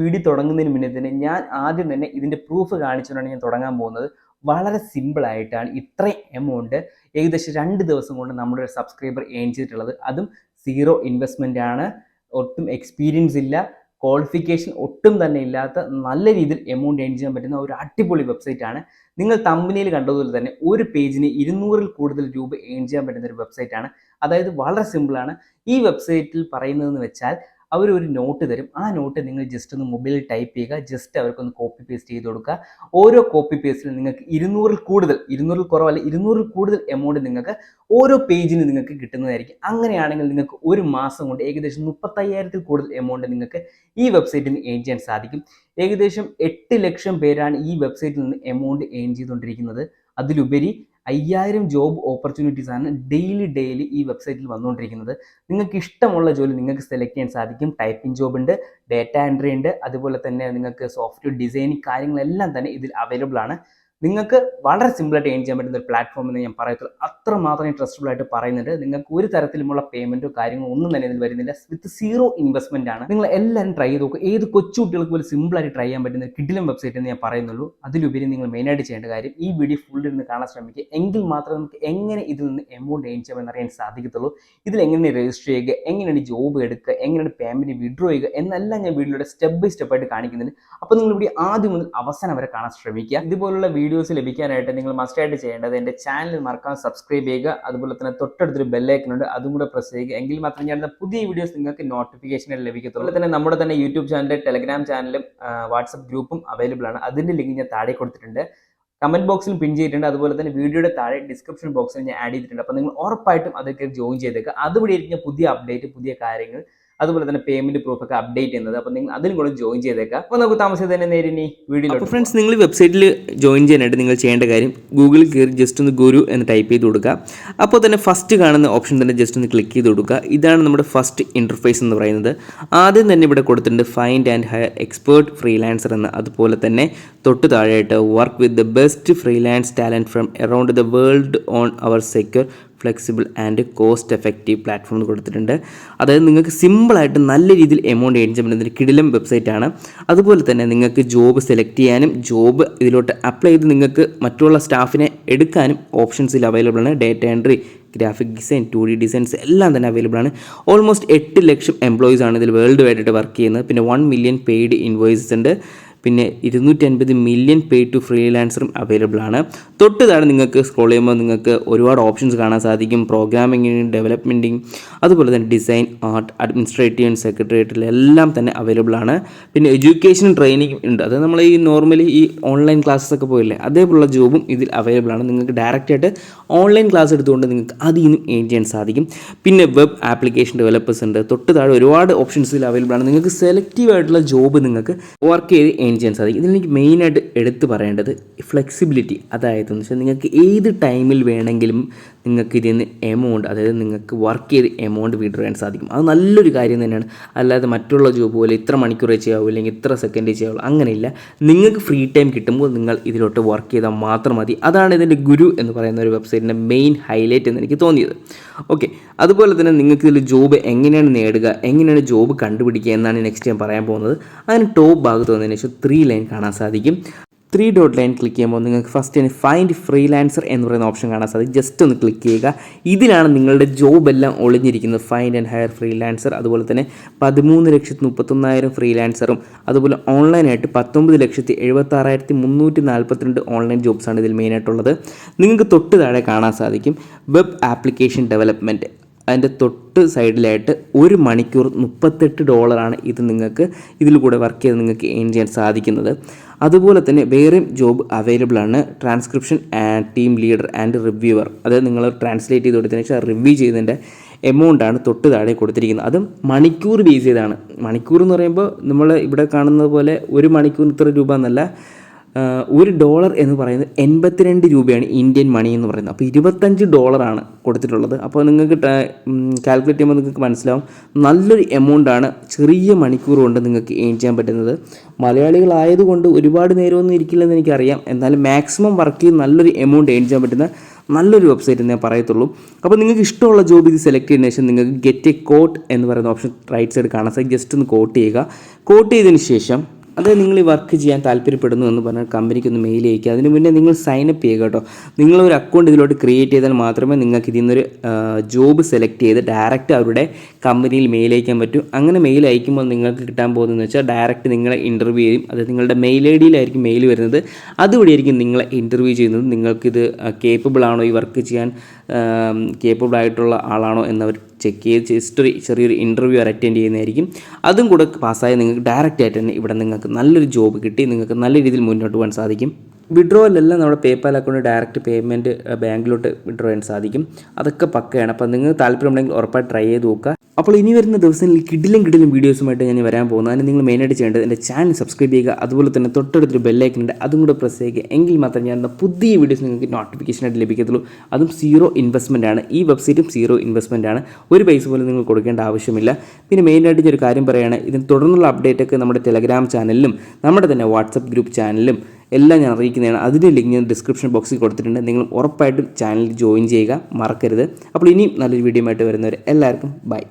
Video തുടങ്ങുന്നതിന് മുന്നേ തന്നെ ഞാൻ ആദ്യം തന്നെ ഇതിൻ്റെ പ്രൂഫ് കാണിച്ചുകൊണ്ടാണ് ഞാൻ തുടങ്ങാൻ പോകുന്നത്. വളരെ സിമ്പിളായിട്ടാണ് ഇത്രയും എമൗണ്ട് ഏകദേശം 2 ദിവസം കൊണ്ട് നമ്മുടെ ഒരു സബ്സ്ക്രൈബർ ഏൺ ചെയ്തിട്ടുള്ളത്. അതും സീറോ ഇൻവെസ്റ്റ്മെൻ്റ് ആണ്, ഒട്ടും എക്സ്പീരിയൻസ് ഇല്ല, ക്വാളിഫിക്കേഷൻ ഒട്ടും തന്നെ ഇല്ലാത്ത നല്ല രീതിയിൽ എമൗണ്ട് ഏൺ ചെയ്യാൻ പറ്റുന്ന ഒരു അടിപൊളി വെബ്സൈറ്റ് ആണ്. നിങ്ങൾ തമ്പനിയിൽ കണ്ടതുപോലെ തന്നെ ഒരു പേജിന് 200-ൽ കൂടുതൽ രൂപ ഏൺ ചെയ്യാൻ പറ്റുന്ന ഒരു വെബ്സൈറ്റ് ആണ്. അതായത് വളരെ സിമ്പിളാണ്. ഈ വെബ്സൈറ്റിൽ പറയുന്നതെന്ന് വെച്ചാൽ അവർ ഒരു നോട്ട് തരും. ആ നോട്ട് നിങ്ങൾ ജസ്റ്റ് ഒന്ന് മൊബൈലിൽ ടൈപ്പ് ചെയ്യുക, ജസ്റ്റ് അവർക്കൊന്ന് കോപ്പി പേസ്റ്റ് ചെയ്ത് കൊടുക്കുക. ഓരോ കോപ്പി പേസ്റ്റിലും നിങ്ങൾക്ക് 200-ൽ കൂടുതൽ, 200-ൽ കുറവല്ല, 200-ൽ കൂടുതൽ എമൗണ്ട് നിങ്ങൾക്ക് ഓരോ പേജിന് നിങ്ങൾക്ക് കിട്ടുന്നതായിരിക്കും. അങ്ങനെയാണെങ്കിൽ നിങ്ങൾക്ക് ഒരു മാസം കൊണ്ട് ഏകദേശം 35,000-ൽ കൂടുതൽ എമൗണ്ട് നിങ്ങൾക്ക് ഈ വെബ്സൈറ്റിൽ നിന്ന് ഏൺ ചെയ്യാൻ സാധിക്കും. ഏകദേശം 8 ലക്ഷം പേരാണ് ഈ വെബ്സൈറ്റിൽ നിന്ന് എമൗണ്ട് ഏൺ ചെയ്തുകൊണ്ടിരിക്കുന്നത്. അതിലുപരി 5000 ജോബ് ഓപ്പർച്യൂണിറ്റീസ് ആണ് ഡെയിലി ഈ വെബ്സൈറ്റിൽ വന്നുകൊണ്ടിരിക്കുന്നത്. നിങ്ങൾക്ക് ഇഷ്ടമുള്ള ജോലി നിങ്ങൾക്ക് സെലക്ട് ചെയ്യാൻ സാധിക്കും. ടൈപ്പിംഗ് ജോബ് ഉണ്ട്, ഡേറ്റ എൻട്രി ഉണ്ട്, അതുപോലെ തന്നെ നിങ്ങൾക്ക് സോഫ്റ്റ്വെയർ ഡിസൈനിങ് കാര്യങ്ങളെല്ലാം തന്നെ ഇതിൽ അവൈലബിൾ ആണ്. നിങ്ങൾക്ക് വളരെ സിമ്പിളായിട്ട് ഏൺ ചെയ്യാൻ പറ്റുന്ന ഒരു പ്ലാറ്റ്ഫോം എന്ന് ഞാൻ പറയത്തുള്ളൂ. അത്രമാത്രം ട്രസ്റ്റബിൾ ആയിട്ട് പറയുന്നുണ്ട്. നിങ്ങൾക്ക് ഒരു തരത്തിലുമുള്ള പേയ്മെൻറ്റോ കാര്യങ്ങളോ ഒന്നും തന്നെ ഇതിൽ വരുന്നില്ല. വിത്ത് സീറോ ഇൻവെസ്റ്റ്മെന്റ് ആണ്. നിങ്ങൾ എല്ലാവരും ട്രൈ ചെയ്ത് നോക്കുക. ഏത് കൊച്ചുകുട്ടികൾക്ക് പോലും സിമ്പിളായിട്ട് ട്രൈ ചെയ്യാൻ പറ്റുന്ന കിടിലം വെബ്സൈറ്റ് എന്ന് ഞാൻ പറയുന്നുള്ളൂ. അതിലുപരി നിങ്ങൾ മെയിനായിട്ട് ചെയ്യേണ്ട കാര്യം ഈ വീഡിയോ ഫുൾ ഇരുന്ന് കാണാൻ ശ്രമിക്കുക. എങ്കിൽ മാത്രമേ നമുക്ക് എങ്ങനെ ഇതിൽ നിന്ന് എമൗണ്ട് ഏൺ ചെയ്യാമെന്ന് അറിയാൻ സാധിക്കത്തുള്ളൂ. ഇതിൽ എങ്ങനെ രജിസ്റ്റർ ചെയ്യുക, എങ്ങനെയാണ് ജോബ് എടുക്കുക, എങ്ങനെയാണ് പേയ്മെൻറ്റ് വിഡ്രോ ചെയ്യുക എന്നെല്ലാം ഞാൻ വീഡിയോയുടെ സ്റ്റെപ്പ് ബൈ സ്റ്റെപ്പ് ആയിട്ട് കാണിക്കുന്നുണ്ട്. അപ്പോൾ നിങ്ങൾ ഇവിടെ ആദ്യം മുതൽ അവസാനം വരെ കാണാൻ ശ്രമിക്കുക. ഇതുപോലുള്ള വീഡിയോസ് ലഭിക്കാനായിട്ട് നിങ്ങൾ മസ്റ്റായിട്ട് ചെയ്യേണ്ടത് എൻ്റെ ചാനൽ മറക്കാൻ സബ്സ്ക്രൈബ് ചെയ്യുക. അതുപോലെ തന്നെ തൊട്ടടുത്തൊരു ബെല്ലൈക്കൺ ഉണ്ട്, അതും കൂടെ പ്രസ് ചെയ്യുക. എങ്കിൽ മാത്രമേ ഞാൻ പുതിയ വീഡിയോസ് നിങ്ങൾക്ക് നോട്ടിഫിക്കേഷൻ ലഭിക്കത്തുള്ളൂ. അതുപോലെ തന്നെ നമ്മുടെ തന്നെ യൂട്യൂബ് ചാനലും ടെലഗ്രാം ചാനലും വാട്സപ്പ് ഗ്രൂപ്പും അവൈലബിൾ ആണ്. അതിൻ്റെ ലിങ്ക് ഞാൻ താഴെ കൊടുത്തിട്ടുണ്ട്, കമന്റ് ബോക്സിൽ പിൻ ചെയ്തിട്ടുണ്ട്. അതുപോലെ തന്നെ വീഡിയോയുടെ താഴെ ഡിസ്ക്രിപ്ഷൻ ബോക്സിൽ ഞാൻ ആഡ് ചെയ്തിട്ടുണ്ട്. അപ്പോൾ നിങ്ങൾ ഉറപ്പായിട്ടും അതൊക്കെ ജോയിൻ ചെയ്തേക്കുക. അതുവഴി ആയിരിക്കും പുതിയ അപ്ഡേറ്റ്, പുതിയ കാര്യങ്ങൾ, അതുപോലെ തന്നെ പേയ്മെന്റ് പ്രൂഫ് ഒക്കെ അപ്ഡേറ്റ് ചെയ്യുന്നത്. അപ്പോൾ നിങ്ങൾ അതിലും കൂടെ ജോയിൻ ചെയ്തേക്കാം. അപ്പോൾ നമുക്ക് താമസിയാതെ തന്നെ നേരെ വീഡിയോ. അപ്പോൾ ഫ്രണ്ട്സ്, നിങ്ങൾ വെബ്സൈറ്റിൽ ജോയിൻ ചെയ്യാനായിട്ട് നിങ്ങൾ ചെയ്യേണ്ട കാര്യം ഗൂഗിളിൽ കയറി ജസ്റ്റ് ഒന്ന് ഗുരു എന്ന് ടൈപ്പ് ചെയ്ത് കൊടുക്കുക. അപ്പോൾ തന്നെ ഫസ്റ്റ് കാണുന്ന ഓപ്ഷൻ തന്നെ ജസ്റ്റ് ഒന്ന് ക്ലിക്ക് ചെയ്ത് കൊടുക്കുക. ഇതാണ് നമ്മുടെ ഫസ്റ്റ് ഇൻ്റർഫേസ് എന്ന് പറയുന്നത്. ആദ്യം തന്നെ ഇവിടെ കൊടുത്തിട്ടുണ്ട് find and hire expert freelancer എന്ന്. അതുപോലെ തന്നെ തൊട്ട് താഴെയായിട്ട് work with the best freelance talent from around the world on our secure flexible and cost effective platform എന്ന് കൊടുത്തിട്ടുണ്ട്. അതായത് നിങ്ങൾക്ക് സിമ്പിളായിട്ട് നല്ല രീതിയിൽ എമൗണ്ട് ഏൺ ചെയ്യാൻ പറ്റുന്ന ഒരു കിടിലം വെബ്സൈറ്റാണ്. അതുപോലെ തന്നെ നിങ്ങൾക്ക് ജോബ് സെലക്ട് ചെയ്യാനും ജോബ് ഇതിലോട്ട് അപ്ലൈ ചെയ്ത് നിങ്ങൾക്ക് മറ്റുള്ള സ്റ്റാഫിനെ എടുക്കാനും ഓപ്ഷൻസ് ഇതിൽ അവൈലബിൾ ആണ്. Data entry, graphic design, 2D designs എല്ലാം തന്നെ അവൈലബിൾ ആണ്. ഓൾമോസ്റ്റ് 8 ലക്ഷം എംപ്ലോയീസ് ആണ് ഇതിൽ വേൾഡ് വൈഡായിട്ട് വർക്ക് ചെയ്യുന്നത്. പിന്നെ 1 മില്യൺ പെയ്ഡ് ഇൻവോയ്സസ് ഉണ്ട്. പിന്നെ 250 മില്യൺ പേ ടു ഫ്രീലാൻസറും അവൈലബിൾ ആണ്. തൊട്ട് താഴെ നിങ്ങൾക്ക് സ്ക്രോൾ ചെയ്യുമ്പോൾ നിങ്ങൾക്ക് ഒരുപാട് ഓപ്ഷൻസ് കാണാൻ സാധിക്കും. പ്രോഗ്രാമിംഗ്, ഡെവലപ്മെൻറ്റിങ്, അതുപോലെ തന്നെ ഡിസൈൻ, ആർട്ട്, അഡ്മിനിസ്ട്രേറ്റീവ് ആൻഡ് സെക്രട്ടേറിയറ്റിൽ എല്ലാം തന്നെ അവൈലബിൾ ആണ്. പിന്നെ എഡ്യൂക്കേഷൻ ട്രെയിനിങ് ഉണ്ട്. അത് നമ്മൾ ഈ നോർമലി ഈ ഓൺലൈൻ ക്ലാസ്സസ് ഒക്കെ പോയില്ലേ, അതേപോലുള്ള ജോബും ഇതിൽ അവൈലബിൾ ആണ്. നിങ്ങൾക്ക് ഡയറക്റ്റായിട്ട് ഓൺലൈൻ ക്ലാസ് എടുത്തുകൊണ്ട് നിങ്ങൾക്ക് അതിൽ നിന്നും ഏൺ ചെയ്യാൻ സാധിക്കും. പിന്നെ വെബ് ആപ്ലിക്കേഷൻ ഡെവലപ്പേഴ്സ് ഉണ്ട്. തൊട്ട് താഴെ ഒരുപാട് ഓപ്ഷൻസ് ഇതിൽ അവൈലബിൾ ആണ്. നിങ്ങൾക്ക് സെലക്റ്റീവ് ആയിട്ടുള്ള ജോബ് നിങ്ങൾക്ക് വർക്ക് ചെയ്ത് ഏൺ ചെയ്യാൻ സാധിക്കും. ഇതിൽ എനിക്ക് മെയിനായിട്ട് എടുത്ത് പറയേണ്ടത് ഫ്ലെക്സിബിലിറ്റി. അതായത് എന്ന് വെച്ചാൽ നിങ്ങൾക്ക് ഏത് ടൈമിൽ വേണമെങ്കിലും നിങ്ങൾക്ക് ഇതിൽ നിന്ന് എമൗണ്ട്, അതായത് നിങ്ങൾക്ക് വർക്ക് ചെയ്ത് എമൗണ്ട് വിഡ്രോ ചെയ്യാൻ സാധിക്കും. അത് നല്ലൊരു കാര്യം തന്നെയാണ്. അല്ലാതെ മറ്റുള്ള ജോബ് പോലെ ഇത്ര മണിക്കൂറേ ചെയ്യാവൂ അല്ലെങ്കിൽ ഇത്ര സെക്കൻഡേ ചെയ്യാവുള്ളൂ, അങ്ങനെയില്ല. നിങ്ങൾക്ക് ഫ്രീ ടൈം കിട്ടുമ്പോൾ നിങ്ങൾ ഇതിലോട്ട് വർക്ക് ചെയ്താൽ മാത്രം മതി. അതാണ് ഇതിൻ്റെ ഗുരു എന്ന് പറയുന്ന ഒരു വെബ്സൈറ്റിൻ്റെ മെയിൻ ഹൈലൈറ്റ് എന്ന് എനിക്ക് തോന്നിയത്. ഓക്കെ, അതുപോലെ തന്നെ നിങ്ങൾക്ക് ഇതിൽ ജോബ് എങ്ങനെയാണ് നേടുക, എങ്ങനെയാണ് ജോബ് കണ്ടുപിടിക്കുക എന്നാണ് നെക്സ്റ്റ് ഞാൻ പറയാൻ പോകുന്നത്. അതിന് ടോപ്പ് ഭാഗത്ത് വന്നതിന് ശേഷം 3 ലൈൻ കാണാൻ സാധിക്കും. 3 ഡോട്ട് ലൈൻ ക്ലിക്ക് ചെയ്യുമ്പോൾ നിങ്ങൾക്ക് ഫസ്റ്റ് ഫൈൻഡ് ഫ്രീലാൻസർ എന്ന് പറയുന്ന ഓപ്ഷൻ കാണാൻ സാധിക്കും. ജസ്റ്റ് ഒന്ന് ക്ലിക്ക് ചെയ്യുക. ഇതിലാണ് നിങ്ങളുടെ ജോബ് എല്ലാം ഒളിഞ്ഞിരിക്കുന്നത്. ഫൈൻഡ് ആൻഡ് ഹയർ ഫ്രീലാൻസർ, അതുപോലെ തന്നെ 13,31,000 ഫ്രീലാൻസറും, അതുപോലെ ഓൺലൈനായിട്ട് 19,76,342 ഓൺലൈൻ ജോബ്സാണ് ഇതിൽ മെയിനായിട്ടുള്ളത്. നിങ്ങൾക്ക് തൊട്ട് താഴെ കാണാൻ സാധിക്കും വെബ് ആപ്ലിക്കേഷൻ ഡെവലപ്മെൻറ്റ്. അതിൻ്റെ തൊട്ട് സൈഡിലായിട്ട് 1 മണിക്കൂർ $38 ഇത് നിങ്ങൾക്ക് ഇതിൽ കൂടെ വർക്ക് ചെയ്ത് നിങ്ങൾക്ക് ഏൺ ചെയ്യാൻ സാധിക്കുന്നത്. അതുപോലെ തന്നെ വേറെയും ജോബ് അവൈലബിൾ ആണ്. Transcription and team leader and reviewer. അതായത് നിങ്ങൾ ട്രാൻസ്ലേറ്റ് ചെയ്ത് കൊടുത്തതിന് ശേഷം റിവ്യൂ ചെയ്തതിൻ്റെ എമൗണ്ടാണ് തൊട്ട് താഴെ കൊടുത്തിരിക്കുന്നത്. അതും മണിക്കൂർ ബേസ് ചെയ്താണ്. മണിക്കൂർ എന്ന് പറയുമ്പോൾ നമ്മൾ ഇവിടെ കാണുന്നത് പോലെ 1 മണിക്കൂർ ഇത്ര രൂപ എന്നല്ല. $1 എന്ന് പറയുന്നത് 82 രൂപയാണ് ഇന്ത്യൻ മണി എന്ന് പറയുന്നത്. അപ്പോൾ $25 കൊടുത്തിട്ടുള്ളത്. അപ്പോൾ നിങ്ങൾക്ക് കാൽക്കുലേറ്റ് ചെയ്യുമ്പോൾ നിങ്ങൾക്ക് മനസ്സിലാവും നല്ലൊരു എമൗണ്ടാണ് ചെറിയ മണിക്കൂർ കൊണ്ട് നിങ്ങൾക്ക് ഏൺ ചെയ്യാൻ പറ്റുന്നത്. മലയാളികളായതുകൊണ്ട് ഒരുപാട് നേരമൊന്നും ഇരിക്കില്ലെന്ന് എനിക്കറിയാം. എന്നാലും മാക്സിമം വർക്ക് ചെയ്ത് നല്ലൊരു എമൗണ്ട് ഏൺ ചെയ്യാൻ പറ്റുന്ന നല്ലൊരു വെബ്സൈറ്റ് എന്നേ പറയത്തുള്ളൂ. അപ്പോൾ നിങ്ങൾക്ക് ഇഷ്ടമുള്ള ജോബ് ഇത് സെലക്ട് ചെയ്തതിന് ശേഷം നിങ്ങൾക്ക് ഗെറ്റ് എ കോട്ട് എന്ന് പറയുന്ന ഓപ്ഷൻ റൈറ്റ് സൈഡ് കാണാൻ സാധിക്കും. ജസ്റ്റ് ഒന്ന് കോട്ട് ചെയ്യുക. കോട്ട് ചെയ്തതിന് ശേഷം അതായത് നിങ്ങൾ ഈ വർക്ക് ചെയ്യാൻ താല്പര്യപ്പെടുന്നു എന്ന് പറഞ്ഞാൽ കമ്പനിക്ക് ഒന്ന് മെയിൽ അയക്കുക. അതിന് മുന്നേ നിങ്ങൾ സൈനപ്പ് ചെയ്യുക കേട്ടോ. നിങ്ങളൊരു അക്കൗണ്ട് ഇതിലോട്ട് ക്രിയേറ്റ് ചെയ്താൽ മാത്രമേ നിങ്ങൾക്ക് ഇതിൽ നിന്നൊരു ജോബ് സെലക്ട് ചെയ്ത് ഡയറക്റ്റ് അവരുടെ കമ്പനിയിൽ മെയിൽ അയക്കാൻ പറ്റൂ. അങ്ങനെ മെയിൽ അയക്കുമ്പോൾ നിങ്ങൾക്ക് കിട്ടാൻ പോകുന്നതെന്ന് വെച്ചാൽ ഡയറക്റ്റ് നിങ്ങളെ ഇൻ്റർവ്യൂ ചെയ്യും. അത് നിങ്ങളുടെ മെയിൽ ഐ ഡിയിലായിരിക്കും മെയിൽ വരുന്നത്. അതുവഴിയായിരിക്കും നിങ്ങളെ ഇൻ്റർവ്യൂ ചെയ്യുന്നത്. നിങ്ങൾക്കിത് കേപ്പബിൾ ആണോ, ഈ വർക്ക് ചെയ്യാൻ കേപ്പബിൾ ആയിട്ടുള്ള ആളാണോ എന്നവർ ചെക്ക് ചെയ്ത് ചെറിയൊരു ഇൻ്റർവ്യൂ അറ്റൻഡ് ചെയ്യുന്നതായിരിക്കും. അതും കൂടെ പാസ്സായി നിങ്ങൾക്ക് ഡയറക്റ്റ് ആയിട്ട് തന്നെ ഇവിടെ നിങ്ങൾക്ക് നല്ലൊരു ജോബ് കിട്ടി നിങ്ങൾക്ക് നല്ല രീതിയിൽ മുന്നോട്ട് പോകാൻ സാധിക്കും. വിഡ്രോയിലെല്ലാം നമ്മുടെ പേപ്പാൽ അക്കൗണ്ട് ഡയറക്റ്റ് പേയ്മെൻറ്റ് ബാങ്കിലോട്ട് വിഡ്രോ ചെയ്യാൻ സാധിക്കും. അതൊക്കെ പക്കയാണ്. അപ്പോൾ നിങ്ങൾക്ക് താല്പര്യമുണ്ടെങ്കിൽ ഉറപ്പായി ട്രൈ ചെയ്ത് നോക്കുക. അപ്പോൾ ഇനി വരുന്ന ദിവസങ്ങളിൽ കിടിലും വീഡിയോസുമായിട്ട് ഞാൻ വരാൻ പോകുന്നത്. അതിന് നിങ്ങൾ മെയിനായിട്ട് ചെയ്യേണ്ടത് എൻ്റെ ചാനൽ സബ്സ്ക്രൈബ് ചെയ്യുക. അതുപോലെ തന്നെ തൊട്ടടുത്തൊരു ബെല്ലൈക്കൺ ഉണ്ട്, അതും കൂടെ പ്രസ് ചെയ്യുക. എങ്കിൽ മാത്രമേ ഞാൻ പുതിയ വീഡിയോസ് നിങ്ങൾക്ക് നോട്ടിഫിക്കേഷനായിട്ട് ലഭിക്കത്തുള്ളൂ. അതും 0 ഇൻവെസ്റ്റ്മെൻ്റ് ആണ്. ഈ വെബ്സൈറ്റും 0 ഇൻവെസ്റ്റ്മെൻ്റ് ആണ്. ഒരു പൈസ പോലും നിങ്ങൾ കൊടുക്കേണ്ട ആവശ്യമില്ല. പിന്നെ മെയിനായിട്ട് ഞാൻ ഒരു കാര്യം പറയുകയാണ്, ഇതിന് തുടർന്നുള്ള അപ്ഡേറ്റൊക്കെ നമ്മുടെ ടെലഗ്രാം ചാനലിലും നമ്മുടെ തന്നെ വാട്സപ്പ് ഗ്രൂപ്പ് ചാനലിലും എല്ലാം ഞാൻ അറിയിക്കുന്നതാണ്. അതിൻ്റെ ലിങ്ക് ഞാൻ ഡിസ്ക്രിപ്ഷൻ ബോക്സിൽ കൊടുത്തിട്ടുണ്ട്. നിങ്ങൾ ഉറപ്പായിട്ടും ചാനലിൽ ജോയിൻ ചെയ്യുക, മറക്കരുത്. അപ്പോൾ ഇനിയും നല്ലൊരു വീഡിയോ ആയിട്ട് വരുന്നവർ എല്ലാവർക്കും ബൈ.